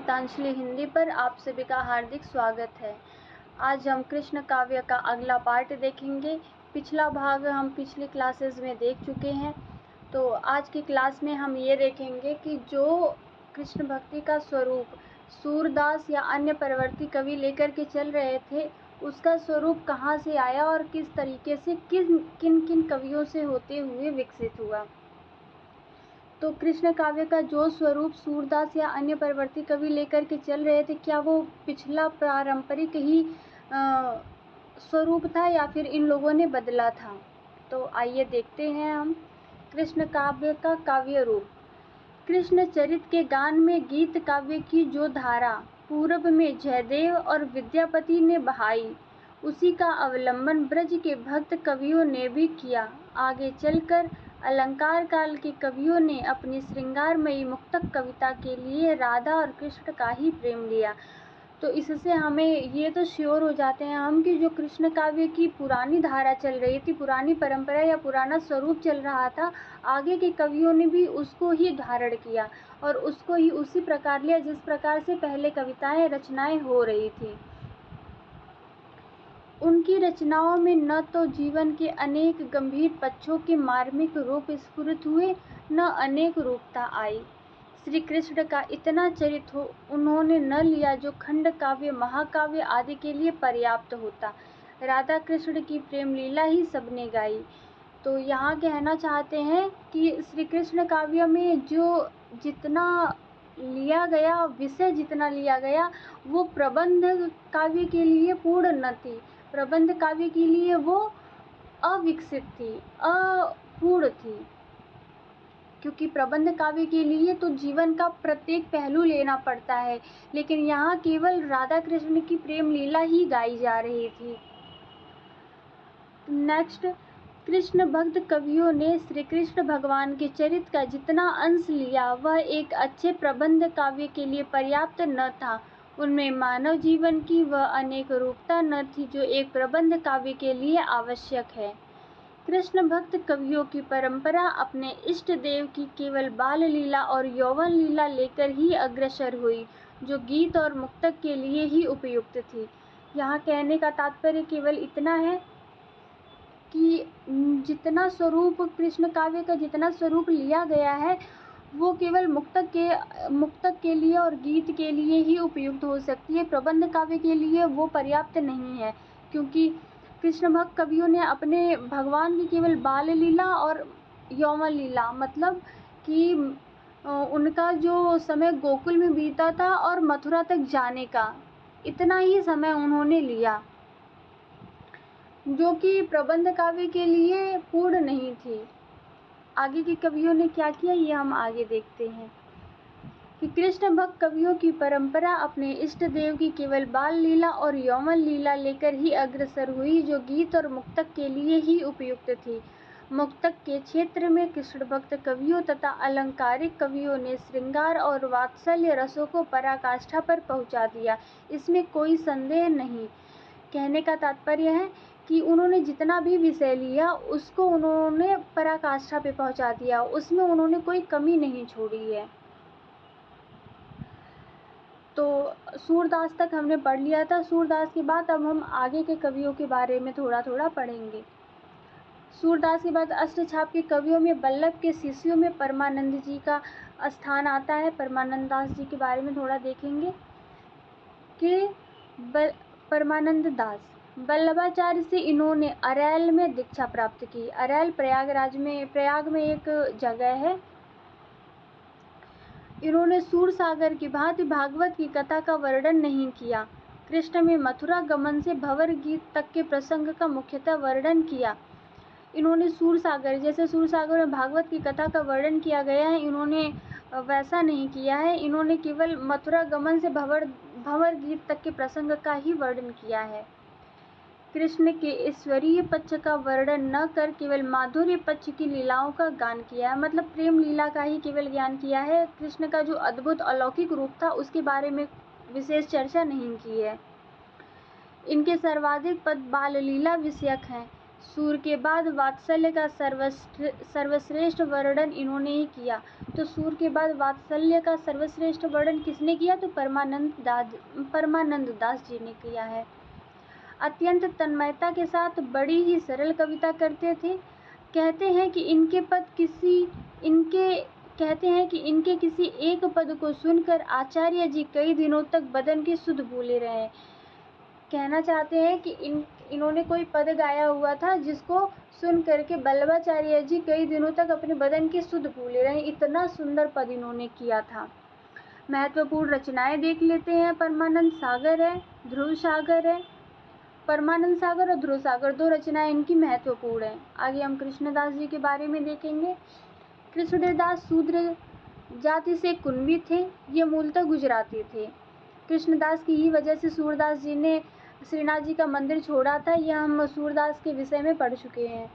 गीतांजलि हिंदी पर आप सभी का हार्दिक स्वागत है। आज हम कृष्ण काव्य का अगला पार्ट देखेंगे। पिछला भाग हम पिछली क्लासेस में देख चुके हैं। तो आज की क्लास में हम ये देखेंगे कि जो कृष्ण भक्ति का स्वरूप सूरदास या अन्य परवर्ती कवि लेकर के चल रहे थे, उसका स्वरूप कहाँ से आया और किस तरीके से किन किन कवियों से होते हुए विकसित हुआ। तो कृष्ण काव्य का जो स्वरूप सूरदास या अन्य परवर्ती कवि लेकर के चल रहे थे, क्या वो पिछला पारंपरिक ही स्वरूप था या फिर इन लोगों ने बदला था। तो आइए देखते हैं हम कृष्ण काव्य का काव्य रूप। कृष्ण चरित के गान में गीत काव्य की जो धारा पूर्व में जयदेव और विद्यापति ने बहाई, उसी का अवलंबन ब्रज के भक्त कवियों ने भी किया। आगे चलकर अलंकार काल के कवियों ने अपनी श्रृंगारमयी मुक्तक कविता के लिए राधा और कृष्ण का ही प्रेम लिया। तो इससे हमें ये तो श्योर हो जाते हैं हम कि जो कृष्ण काव्य की पुरानी धारा चल रही थी, पुरानी परंपरा या पुराना स्वरूप चल रहा था, आगे के कवियों ने भी उसको ही धारण किया और उसको ही उसी प्रकार लिया जिस प्रकार से पहले कविताएं रचनाएं हो रही थी। उनकी रचनाओं में न तो जीवन के अनेक गंभीर पक्षों के मार्मिक रूप स्फुरित हुए, न अनेक रूपता आई। श्री कृष्ण का इतना चरित हो उन्होंने न लिया जो खंड काव्य, महाकाव्य आदि के लिए पर्याप्त होता। राधा कृष्ण की प्रेम लीला ही सबने गाई। तो यहाँ कहना चाहते हैं कि श्री कृष्ण काव्य में जो जितना लिया गया, विषय जितना लिया गया, वो प्रबंध काव्य के लिए पूर्ण न थी। प्रबंध काव्य के लिए वो अविकसित थी, अपूर्ण थी, क्योंकि प्रबंध काव्य के लिए तो जीवन का प्रत्येक पहलू लेना पड़ता है, लेकिन यहाँ केवल राधा कृष्ण की प्रेम लीला ही गाई जा रही थी। नेक्स्ट, कृष्ण भक्त कवियों ने श्री कृष्ण भगवान के चरित्र का जितना अंश लिया वह एक अच्छे प्रबंध काव्य के लिए पर्याप्त न था। उनमें मानव जीवन की वह अनेक रूपता न थी जो एक प्रबंध काव्य के लिए आवश्यक है। कृष्ण भक्त कवियों की परंपरा अपने इष्ट देव की केवल बाल लीला और यौवन लीला लेकर ही अग्रसर हुई, जो गीत और मुक्तक के लिए ही उपयुक्त थी। यहाँ कहने का तात्पर्य केवल इतना है कि जितना स्वरूप कृष्ण काव्य का जितना स्वरूप लिया गया है, वो केवल मुक्तक के लिए और गीत के लिए ही उपयुक्त हो सकती है। प्रबंध काव्य के लिए वो पर्याप्त नहीं है, क्योंकि कृष्ण भक्त कवियों ने अपने भगवान की केवल बाल लीला और यौवन लीला, मतलब कि उनका जो समय गोकुल में बीता था और मथुरा तक जाने का, इतना ही समय उन्होंने लिया, जो कि प्रबंध काव्य के लिए पूर्ण नहीं थी। आगे के कवियों ने क्या किया, ये हम आगे देखते हैं कि कृष्ण भक्त कवियों की परंपरा अपने इष्ट देव की केवल बाल लीला और यौवन लीला लेकर ही अग्रसर हुई, जो गीत और मुक्तक के लिए ही उपयुक्त थी। मुक्तक के क्षेत्र में कृष्ण भक्त कवियों तथा अलंकारिक कवियों ने श्रृंगार और वात्सल्य रसों को पराकाष्ठा पर पहुंचा दिया, इसमें कोई संदेह नहीं। कहने का तात्पर्य है कि उन्होंने जितना भी विषय लिया उसको उन्होंने पराकाष्ठा पे पहुंचा दिया, उसमें उन्होंने कोई कमी नहीं छोड़ी है। तो सूरदास तक हमने पढ़ लिया था। सूरदास के बाद अब हम आगे के कवियों के बारे में थोड़ा थोड़ा पढ़ेंगे। सूरदास के बाद अष्टछाप के कवियों में वल्लभ के शिष्यों में परमानंद जी का स्थान आता है। परमानंद दास जी के बारे में थोड़ा देखेंगे कि परमानंद दास वल्लभाचार्य से इन्होंने अरैल में दीक्षा प्राप्त की। अरैल प्रयाग में एक जगह है। इन्होंने सूरसागर की भांति भागवत की कथा का वर्णन नहीं किया। कृष्ण में मथुरा गमन से भंवर गीत तक के प्रसंग का मुख्यतः वर्णन किया। इन्होंने सूरसागर, जैसे सूरसागर में भागवत की कथा का वर्णन किया गया है, इन्होंने वैसा नहीं किया है। इन्होंने केवल मथुरा गमन से भंवर गीत तक के प्रसंग का ही वर्णन किया है। कृष्ण के ईश्वरीय पक्ष का वर्णन न कर केवल माधुर्य पक्ष की लीलाओं का गान किया है, मतलब प्रेम लीला का ही केवल ज्ञान किया है। कृष्ण का जो अद्भुत अलौकिक रूप था उसके बारे में विशेष चर्चा नहीं की है। इनके सर्वाधिक पद बाल लीला विषयक हैं। सूर के बाद वात्सल्य का सर्वश्रेष्ठ वर्णन इन्होंने ही किया। तो सूर के बाद वात्सल्य का सर्वश्रेष्ठ वर्णन किसने किया? तो परमानंद दास जी ने किया है। अत्यंत तन्मयता के साथ बड़ी ही सरल कविता करते थे। कहते हैं कि इनके किसी एक पद को सुनकर आचार्य जी कई दिनों तक बदन के सुध भूले रहे। कहना चाहते हैं कि इन्होंने कोई पद गाया हुआ था जिसको सुन करके वल्लभाचार्य जी कई दिनों तक अपने बदन की सुध भूले रहे। इतना सुंदर पद इन्होंने किया था। महत्वपूर्ण रचनाएं देख लेते हैं। परमानंद सागर है, ध्रुव सागर है। परमानंद सागर और ध्रुव सागर 2 रचनाएं इनकी महत्वपूर्ण है। आगे हम कृष्णदास जी के बारे में देखेंगे। कृष्णदास शूद्र जाति से कुंभी थे। ये मूलतः गुजराती थे। कृष्णदास की ही वजह से सूरदास जी ने श्रीनाथ जी का मंदिर छोड़ा था। यह हम सूरदास के विषय में पढ़ चुके हैं।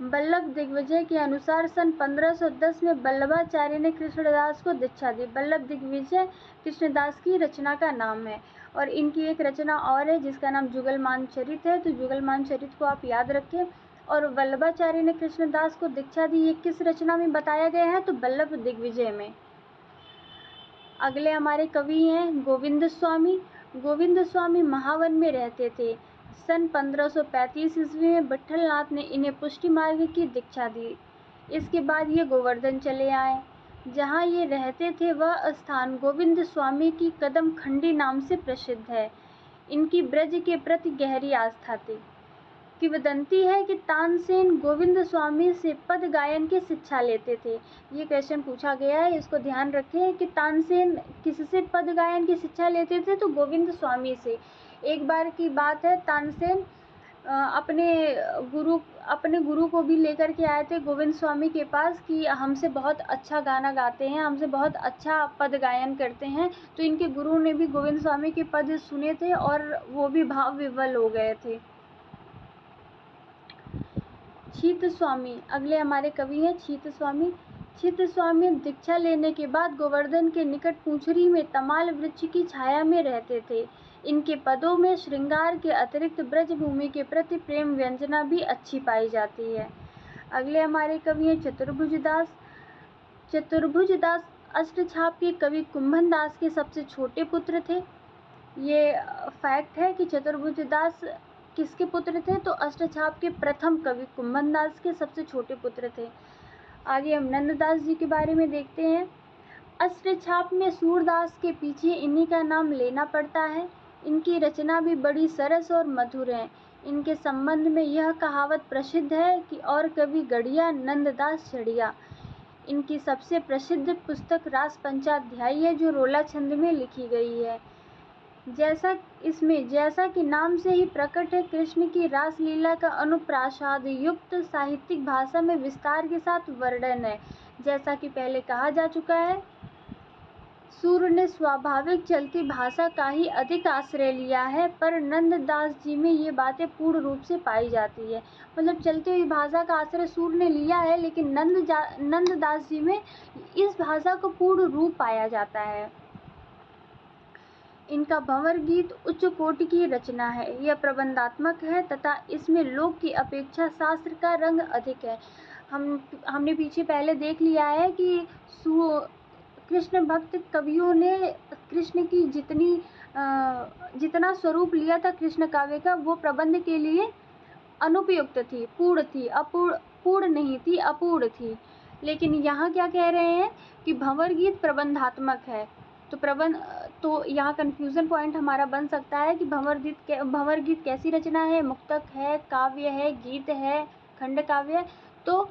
वल्लभ दिग्विजय के अनुसार सन 1510 में वल्लभाचार्य ने कृष्णदास को दीक्षा दी। वल्लभ दिग्विजय कृष्णदास की रचना का नाम है। और इनकी एक रचना और है जिसका नाम जुगलमान चरित है। तो जुगलमान चरित को आप याद रखें। और वल्लभाचार्य ने कृष्णदास को दीक्षा दी, ये किस रचना में बताया गया है? तो वल्लभ दिग्विजय में। अगले हमारे कवि हैं गोविंद स्वामी। गोविंद स्वामी महावन में रहते थे। सन 1535 ईस्वी में विठल नाथ ने इन्हें पुष्टि मार्ग की दीक्षा दी। इसके बाद ये गोवर्धन चले आए। जहाँ ये रहते थे वह स्थान गोविंद स्वामी की कदम खंडी नाम से प्रसिद्ध है। इनकी ब्रज के प्रति गहरी आस्था थी। किंवदंती है कि तानसेन गोविंद स्वामी से पद गायन की शिक्षा लेते थे। ये क्वेश्चन पूछा गया है, इसको ध्यान रखें कि तानसेन किससे पद गायन की शिक्षा लेते थे? तो गोविंद स्वामी से। एक बार की बात है, तानसेन अपने गुरु को भी लेकर के आए थे गोविंद स्वामी के पास कि हमसे बहुत अच्छा गाना गाते हैं, हमसे बहुत अच्छा पद गायन करते हैं। तो इनके गुरु ने भी गोविंद स्वामी के पद सुने थे और वो भी भाव विह्वल हो गए थे। छीत स्वामी अगले हमारे कवि हैं छीत स्वामी। छीत स्वामी दीक्षा लेने के बाद गोवर्धन के निकट पूंछरी में तमाल वृक्ष की छाया में रहते थे। इनके पदों में श्रृंगार के अतिरिक्त ब्रजभूमि के प्रति प्रेम व्यंजना भी अच्छी पाई जाती है। अगले हमारे कवि हैं चतुर्भुज दास। चतुर्भुज दास अष्टछाप के कवि कुंभन दास के सबसे छोटे पुत्र थे। ये फैक्ट है कि चतुर्भुज दास किसके पुत्र थे? तो अष्टछाप के प्रथम कवि कुंभन दास के सबसे छोटे पुत्र थे। आगे हम नंददास जी के बारे में देखते हैं। अष्टछाप में सूरदास के पीछे इन्हीं का नाम लेना पड़ता है। इनकी रचना भी बड़ी सरस और मधुर है। इनके संबंध में यह कहावत प्रसिद्ध है कि और कवि गढ़िया नंददास चढ़िया। इनकी सबसे प्रसिद्ध पुस्तक रास पंचाध्यायी है जो रोला छंद में लिखी गई है। जैसा कि नाम से ही प्रकट है, कृष्ण की रासलीला का अनुप्रासाद युक्त साहित्यिक भाषा में विस्तार के साथ वर्णन है। जैसा कि पहले कहा जा चुका है, सूर ने स्वाभाविक चलती भाषा का ही अधिक आश्रय लिया है, पर नंददास जी में ये बातें पूर्ण रूप से पाई जाती है। मतलब चलती हुई भाषा का आश्रय सूर ने लिया है, लेकिन नंददास जी में इस भाषा को पूर्ण रूप पाया जाता है। इनका भंवर गीत उच्च कोटि की रचना है। यह प्रबंधात्मक है तथा इसमें लोक की अपेक्षा शास्त्र का रंग अधिक है। हमने पीछे पहले देख लिया है कि कृष्ण भक्त कवियों ने कृष्ण की जितना स्वरूप लिया था कृष्ण काव्य का, वो प्रबंध के लिए अनुपयुक्त थी, पूर्ण नहीं थी, अपूर्ण थी। लेकिन यहाँ क्या कह रहे हैं कि भंवर गीत प्रबंधात्मक है। तो यहाँ कंफ्यूजन पॉइंट हमारा बन सकता है कि भंवर गीत कैसी रचना है? मुक्तक है, काव्य है, गीत है, खंड काव्य है। तो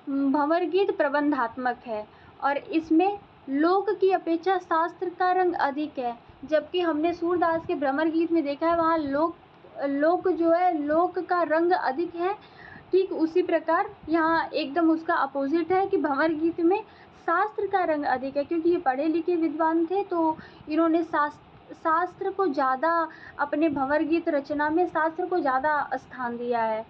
भंवर गीत प्रबंधात्मक है और इसमें लोक की अपेक्षा शास्त्र का रंग अधिक है। जबकि हमने सूरदास के भ्रमर गीत में देखा है वहाँ लोक जो है, लोक का रंग अधिक है। ठीक उसी प्रकार यहाँ एकदम उसका अपोजिट है कि भंवर गीत में शास्त्र का रंग अधिक है। क्योंकि ये पढ़े लिखे विद्वान थे तो इन्होंने शास्त्र को ज़्यादा अपने भंवर गीत रचना में शास्त्र को ज़्यादा स्थान दिया है।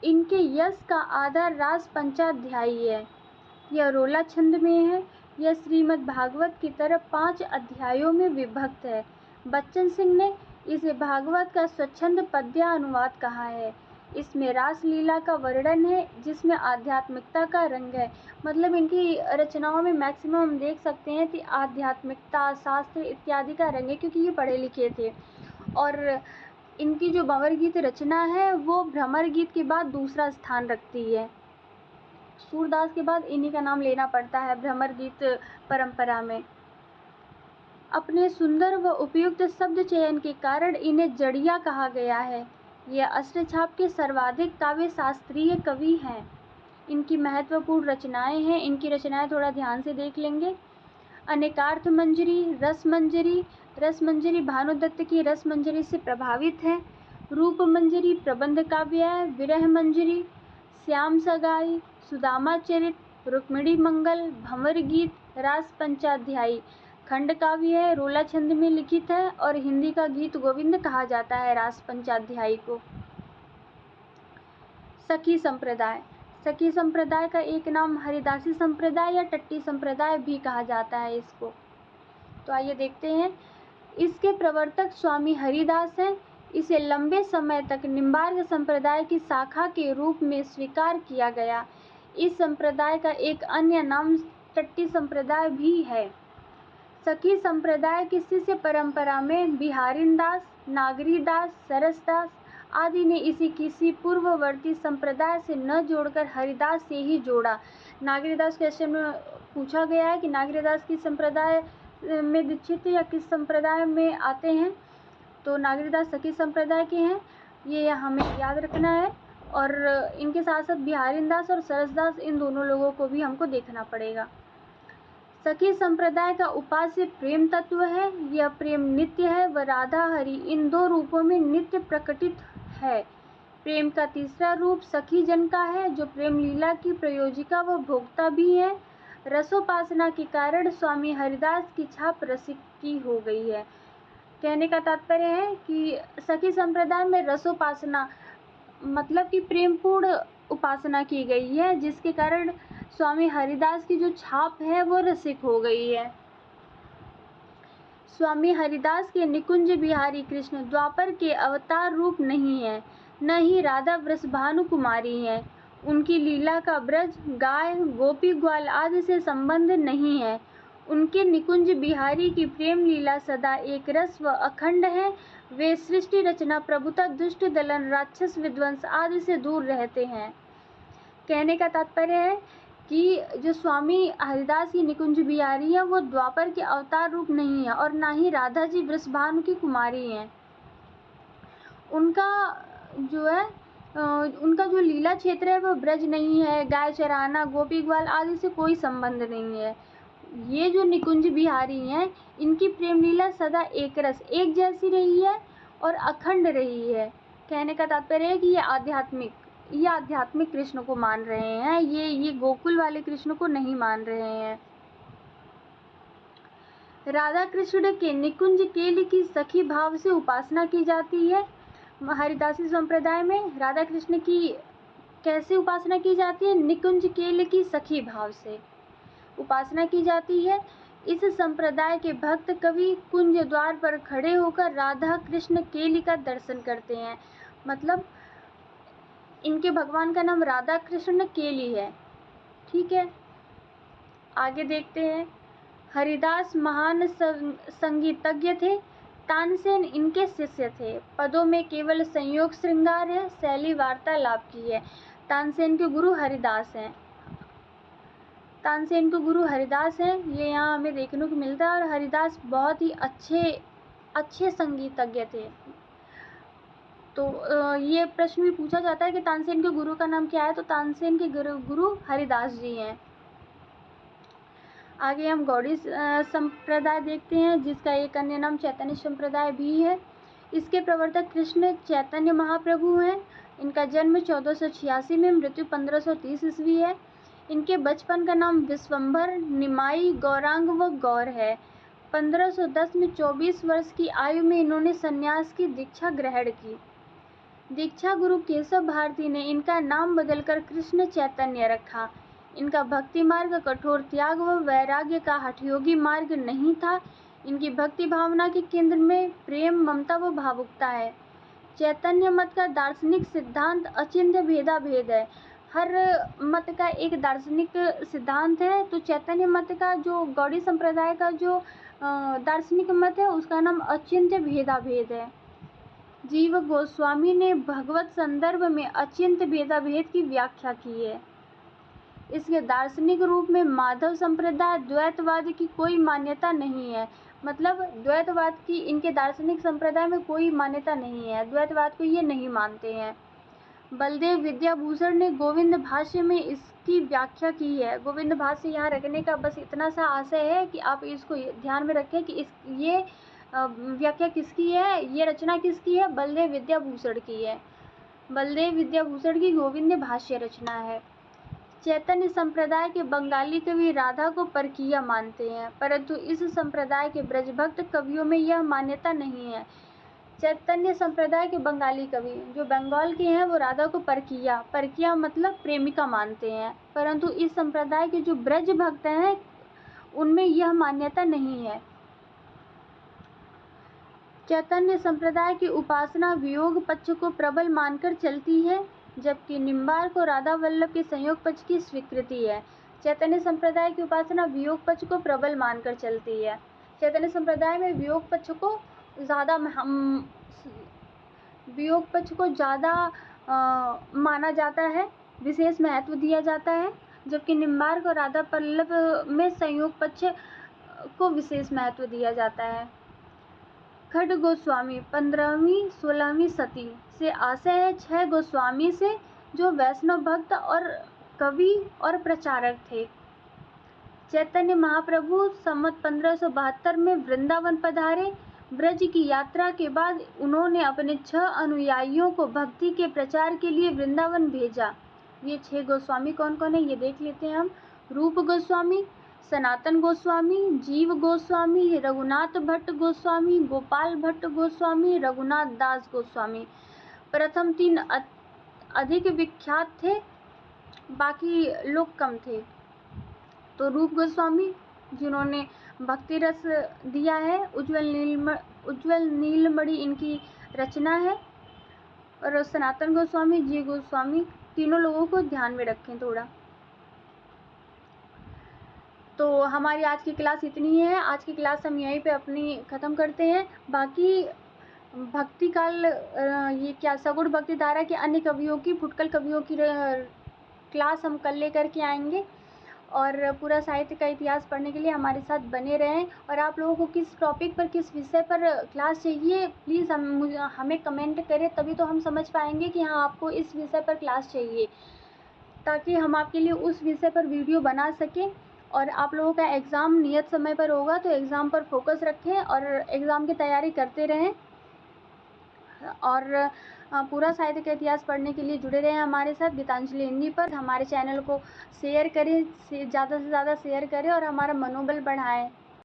इनके यश का आधार रास पंचाध्यायी है। यह रोला छंद में है। यह श्रीमद् भागवत की तरह 5 अध्यायों में विभक्त है। बच्चन सिंह ने इसे भागवत का स्वच्छंद पद्य अनुवाद कहा है। इसमें रासलीला का वर्णन है जिसमें आध्यात्मिकता का रंग है। मतलब इनकी रचनाओं में मैक्सिमम हम देख सकते हैं कि आध्यात्मिकता, शास्त्र इत्यादि का रंग है, क्योंकि ये पढ़े लिखे थे। और इनकी जो भंवर गीत रचना है वो भ्रमर गीत के बाद दूसरा स्थान रखती है। सूरदास के बाद इन्हीं का नाम लेना पड़ता है भ्रमर गीत परंपरा में। अपने सुंदर व उपयुक्त शब्द चयन के कारण इन्हें जड़िया कहा गया है। ये अष्टछाप के सर्वाधिक काव्य शास्त्रीय कवि हैं। इनकी महत्वपूर्ण रचनाएं हैं। इनकी रचनाएं थोड़ा ध्यान से देख लेंगे। अनेकार्थ मंजरी, रस मंजरी। रस मंजरी भानुदत्त की रस मंजरी से प्रभावित है। रूप मंजरी प्रबंध काव्य है। विरह मंजरी, श्याम सगाई, सुदामा चरित, रुक्मिणी मंगल, भंवर गीत, रास पंचाध्यायी खंड काव्य है। रोला छंद में लिखित है और हिंदी का गीत गोविंद कहा जाता है रास पंचाध्यायी को। सखी संप्रदाय। सखी संप्रदाय का एक नाम हरिदासी संप्रदाय या टट्टी संप्रदाय भी कहा जाता है इसको। तो आइए देखते हैं। इसके प्रवर्तक स्वामी हरिदास हैं। इसे लंबे समय तक निम्बार्क संप्रदाय की शाखा के रूप में स्वीकार किया गया। इस संप्रदाय का एक अन्य नाम टट्टी संप्रदाय भी है। सखी संप्रदाय की शिष्य परंपरा में बिहारीदास, नागरीदास, सरसदास आदि ने इसे किसी पूर्ववर्ती संप्रदाय से न जोड़कर हरिदास से ही जोड़ा। नागरीदास क्वेश्चन में पूछा गया है कि नागरीदास किस संप्रदाय में दीक्षित या किस संप्रदाय में आते हैं, तो नागरीदास सखी संप्रदाय के हैं, ये हमें याद रखना है। और इनके साथ साथ बिहारीदास और सरसदास, इन दोनों लोगों को भी हमको देखना पड़ेगा। सखी संप्रदाय का उपास्य प्रेम तत्व है। यह प्रेम नित्य है व राधा हरि इन दो रूपों में नित्य प्रकटित है। प्रेम का तीसरा रूप सखी जन का है, जो प्रेम लीला की प्रयोजिका व भोक्ता भी है। रसोपासना के कारण स्वामी हरिदास की छाप रसिक की हो गई है। कहने का तात्पर्य है कि सखी संप्रदाय में रसोपासना मतलब कि प्रेमपूर्ण उपासना की गई है, जिसके कारण स्वामी हरिदास की जो छाप है वो रसिक हो गई है। स्वामी हरिदास के निकुंज बिहारी कृष्ण द्वापर के अवतार रूप नहीं है, न ही राधा वृषभानु कुमारी है। उनकी लीला का ब्रज, गाय, गोपी ग्वाल आदि से संबंध नहीं है। उनके निकुंज बिहारी की प्रेम लीला सदा एक रस व अखंड है। वे सृष्टि रचना, प्रभुता, दुष्ट दलन, राक्षस विध्वंस आदि से दूर रहते हैं। कहने का तात्पर्य है कि जो स्वामी हरिदास की निकुंज बिहारी है वो द्वापर के अवतार रूप नहीं है और ना ही राधा जी वृषभानु की कुमारी हैं। उनका जो लीला क्षेत्र है वो ब्रज नहीं है, गाय चराना, गोपी ग्वाल आदि से कोई संबंध नहीं है। ये जो निकुंज बिहारी हैं, इनकी प्रेम लीला सदा एक रस, एक जैसी रही है और अखंड रही है। कहने का तात्पर्य है कि ये आध्यात्मिक कृष्ण को मान रहे हैं, ये गोकुल वाले कृष्ण को नहीं मान रहे हैं। राधा कृष्ण के निकुंज केली की सखी भाव से उपासना की जाती है। हरिदासी संप्रदाय में राधा कृष्ण की कैसे उपासना की जाती है? निकुंज केली की सखी भाव से उपासना की जाती है। इस संप्रदाय के भक्त कवि कुंज द्वार पर खड़े होकर राधा कृष्ण केली का दर्शन करते हैं। मतलब इनके भगवान का नाम राधा कृष्ण केली है। ठीक है, आगे देखते हैं। हरिदास महान संगीतज्ञ थे। तानसेन इनके शिष्य थे। पदों में केवल संयोग श्रृंगार है, शैली वार्तालाप की है। तानसेन के गुरु हरिदास हैं। तानसेन के गुरु हरिदास हैं, ये यहाँ हमें देखने को मिलता है। और हरिदास बहुत ही अच्छे संगीतज्ञ थे। तो ये प्रश्न भी पूछा जाता है कि तानसेन के गुरु का नाम क्या है, तो तानसेन के गुरु हरिदास जी हैं। आगे हम गौड़ी संप्रदाय देखते हैं, जिसका एक अन्य नाम चैतन्य संप्रदाय भी है। इसके प्रवर्तक कृष्ण चैतन्य महाप्रभु हैं। इनका जन्म 1486 में, मृत्यु 1530 ईस्वी है। इनके बचपन का नाम विश्वंभर, निमाई, गौरांग व गौर है। 1510 में 24 वर्ष की आयु में इन्होंने सन्यास की दीक्षा ग्रहण की। दीक्षा गुरु केशव भारती ने इनका नाम बदलकर कृष्ण चैतन्य रखा। इनका भक्ति मार्ग कठोर त्याग व वैराग्य का हठयोगी मार्ग नहीं था। इनकी भक्ति भावना के केंद्र में प्रेम, ममता व भावुकता है। चैतन्य मत का दार्शनिक सिद्धांत अचिंत्य भेदाभेद है। हर मत का एक दार्शनिक सिद्धांत है, तो चैतन्य मत का जो गौड़ी संप्रदाय का जो दार्शनिक मत है उसका नाम अचिंत्य भेदाभेद है। जीव गोस्वामी ने भगवत संदर्भ में अचिंत्य भेदाभेद की व्याख्या की है। इसके दार्शनिक रूप में माधव संप्रदाय द्वैतवाद की कोई मान्यता नहीं है। मतलब द्वैतवाद की इनके दार्शनिक संप्रदाय में कोई मान्यता नहीं है, द्वैतवाद को ये नहीं मानते हैं। बलदेव विद्याभूषण ने गोविंद भाष्य में इसकी व्याख्या की है। गोविंद भाष्य यहाँ रखने का बस इतना सा आशय है कि आप इसको ध्यान में रखें कि ये व्याख्या किसकी है, ये रचना किसकी है, बलदेव विद्याभूषण की है। बलदेव विद्याभूषण की गोविंद भाष्य रचना है। चैतन्य संप्रदाय के बंगाली कवि राधा को परकीय मानते हैं, परंतु इस संप्रदाय के ब्रजभक्त कवियों में यह मान्यता नहीं है। चैतन्य संप्रदाय के बंगाली कवि जो बंगाल के हैं वो राधा को परकीय मतलब प्रेमिका मानते हैं, परंतु इस संप्रदाय के जो ब्रज भक्त हैं उनमें यह मान्यता नहीं है। चैतन्य संप्रदाय की उपासना वियोग पक्ष को प्रबल मानकर चलती है, जबकि निम्बार्क और राधा वल्लभ के संयोग पक्ष की स्वीकृति है। चैतन्य संप्रदाय की उपासना वियोग पक्ष को प्रबल मानकर चलती है। चैतन्य संप्रदाय में वियोग पक्ष को ज़्यादा माना जाता है, विशेष महत्व दिया जाता है, जबकि निम्बार्क और राधा वल्लभ में संयोग पक्ष को विशेष महत्व दिया जाता है। खड्ग गोस्वामी 15वीं-16वीं सदी से आशय है 6 गोस्वामी से, जो वैष्णव भक्त और कवि और प्रचारक थे। चैतन्य महाप्रभु संवत 1572 में वृंदावन पधारे। ब्रज की यात्रा के बाद उन्होंने अपने 6 अनुयायियों को भक्ति के प्रचार के लिए वृंदावन भेजा। ये 6 गोस्वामी कौन कौन है ये देख लेते हैं हम। रूप गोस्वामी, सनातन गोस्वामी, जीव गोस्वामी, रघुनाथ भट्ट गोस्वामी, गोपाल भट्ट गोस्वामी, रघुनाथ दास गोस्वामी। प्रथम 3 अधिक विख्यात थे, बाकी लोग कम थे। तो रूप गोस्वामी जिन्होंने भक्ति रस दिया है, उज्ज्वल नीलमणि इनकी रचना है, और सनातन गोस्वामी, जीव गोस्वामी, तीनों लोगों को ध्यान में रखें थोड़ा। तो हमारी आज की क्लास इतनी है। आज की क्लास हम यहीं पे अपनी ख़त्म करते हैं। बाकी भक्ति काल ये क्या सगुण भक्ति धारा के अन्य कवियों की, फुटकल कवियों की क्लास हम कल लेकर के आएंगे, और पूरा साहित्य का इतिहास पढ़ने के लिए हमारे साथ बने रहें। और आप लोगों को किस टॉपिक पर, किस विषय पर क्लास चाहिए, प्लीज़ हमें कमेंट करें, तभी तो हम समझ पाएंगे कि हाँ आपको इस विषय पर क्लास चाहिए, ताकि हम आपके लिए उस विषय पर वीडियो बना सकें। और आप लोगों का एग्ज़ाम नियत समय पर होगा, तो एग्ज़ाम पर फोकस रखें और एग्ज़ाम की तैयारी करते रहें, और पूरा साहित्य का इतिहास पढ़ने के लिए जुड़े रहें हमारे साथ गीतांजलि हिंदी पर। हमारे चैनल को शेयर करें, ज़्यादा से ज़्यादा शेयर करें और हमारा मनोबल बढ़ाएं।